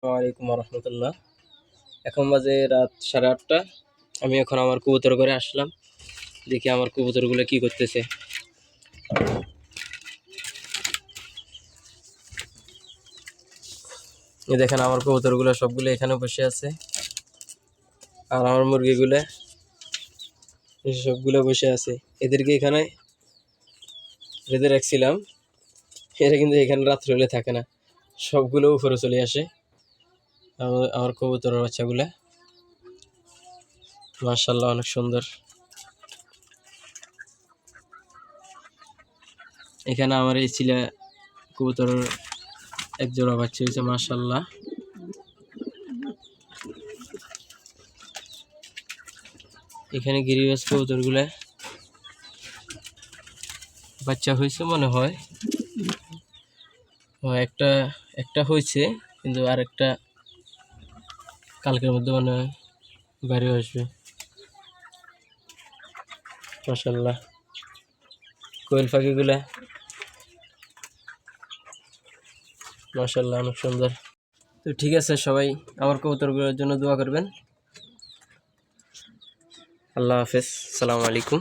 ওয়ালাইকুম রহমতুল্লাহ। এখন বাজে রাত 8:30। আমি এখন আমার কবুতর ঘরে আসলাম, দেখি আমার কবুতরগুলো কি করতেছে। এই দেখেন আমার কবুতরগুলো সবগুলো এখানে বসে আছে, আর আমার মুরগিগুলো সবগুলো বসে আছে। এদেরকে এখানে বেঁধে রাখছিলাম, এরা কিন্তু এখানে রাত্রে হলে থাকে না, সবগুলো উপরে চলে আসে। আমার কবুতরের বাচ্চাগুলা মাশাআল্লাহ অনেক সুন্দর। এখানে আমার এই চিলা কবুতরের এক জোড়া বাচ্চা হয়েছে মাশাআল্লাহ। এখানে গিরিবাজ কবুতরগুলা বাচ্চা হয়েছে মনে হয়, একটা একটা হয়েছে, কিন্তু আরেকটা কালকের মধ্যে মনে হয় বাইরে আসবে। মাশাআল্লাহ কোয়েল পাখিগুলা মাশাআল্লাহ অনেক সুন্দর। তো ঠিক আছে, সবাই আমার কবুতরগুলোর জন্য দোয়া করবেন। আল্লাহ হাফেজ, আসসালামু আলাইকুম।